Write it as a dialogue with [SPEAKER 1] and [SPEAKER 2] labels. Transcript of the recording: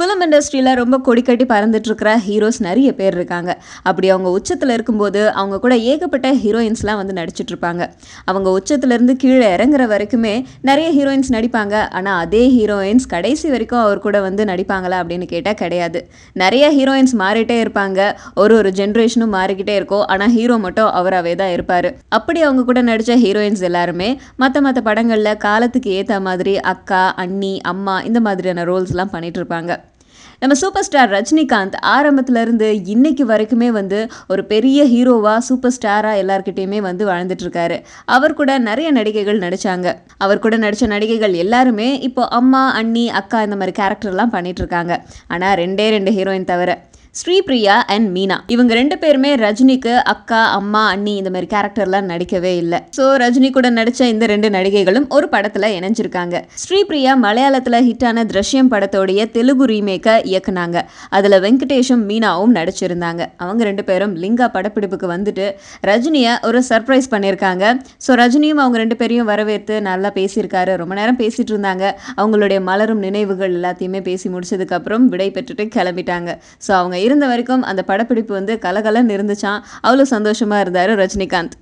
[SPEAKER 1] Film இண்டஸ்ட்ரியில ரொம்ப கொடிக்கட்டி பறந்துட்டு இருக்கிற ஹீரோஸ் நிறைய பேர் இருக்காங்க. அப்படி அவங்க உச்சத்துல இருக்கும்போது அவங்க கூட ஏகப்பட்ட ஹீரோயின்ஸ்லாம் வந்து நடிச்சிட்டு இருப்பாங்க. அவங்க உச்சத்துல இருந்து கீழே இறங்குற வரைக்குமே நிறைய ஹீரோயின்ஸ் நடிப்பாங்க. ஆனா அதே ஹீரோயின்ஸ் கடைசி வரைக்கும் அவர் கூட வந்து நடிப்பாங்களா அப்படின்னு கேட்டால் கிடையாது. நிறைய ஹீரோயின்ஸ் மாறிட்டே இருப்பாங்க. ஒரு ஒரு ஜென்ரேஷனும் மாறிக்கிட்டே இருக்கும். ஆனா ஹீரோ மட்டும் அவராகவே தான் இருப்பாரு. அப்படி அவங்க கூட நடிச்ச ஹீரோயின்ஸ் எல்லாருமே மற்ற படங்கள்ல காலத்துக்கு ஏற்ற மாதிரி அக்கா, அண்ணி, அம்மா இந்த மாதிரியான ரோல்ஸ்லாம் பண்ணிட்டு இருப்பாங்க. நம்ம சூப்பர் ஸ்டார் ரஜினிகாந்த் ஆரம்பத்துல இருந்து இன்னைக்கு வரைக்குமே வந்து ஒரு பெரிய ஹீரோவா சூப்பர் ஸ்டாரா எல்லார்கிட்டயுமே வந்து வாழ்ந்துட்டு இருக்காரு. அவர் கூட நிறைய நடிகைகள் நடிச்சாங்க. அவர் கூட நடிச்ச நடிகைகள் எல்லாருமே இப்போ அம்மா, அண்ணி, அக்கா இந்த மாதிரி கேரக்டர்லாம் பண்ணிட்டு இருக்காங்க. ஆனா ரெண்டு ஹீரோயின் தவிர ஸ்ரீபிரியா அண்ட் மீனா இவங்க 2 பேருமே ரஜினிக்கு அக்கா, அம்மா, அண்ணி இந்த மாதிரி கேரக்டர்லாம் நடிக்கவே இல்லை. ஸோ ரஜினி கூட நடிச்ச இந்த 2 நடிகைகளும் ஒரு படத்துல இணைஞ்சிருக்காங்க. ஸ்ரீபிரியா மலையாளத்துல ஹிட்டான திருஷ்யம் படத்தோடைய தெலுங்கு ரீமேக்கை இயக்குனாங்க. அதுல வெங்கடேஷும் மீனாவும் நடிச்சிருந்தாங்க. அவங்க 2 பேரும் லிங்கா படப்பிடிப்புக்கு வந்துட்டு ரஜினியை ஒரு சர்ப்ரைஸ் பண்ணியிருக்காங்க. ஸோ ரஜினியும் அவங்க 2 பேரையும் வரவேற்று நல்லா பேசியிருக்காரு. ரொம்ப நேரம் பேசிட்டு இருந்தாங்க. அவங்களுடைய மலரும் நினைவுகள் எல்லாத்தையுமே பேசி முடிச்சதுக்கு அப்புறம் விடை பெற்றுட்டு கிளம்பிட்டாங்க. ஸோ அவங்க இருந்த வரைக்கும் அந்த படப்பிடிப்பு வந்து கலகலன்னு இருந்துச்சான். அவ்வளோ சந்தோஷமா இருந்தாரு ரஜினிகாந்த்.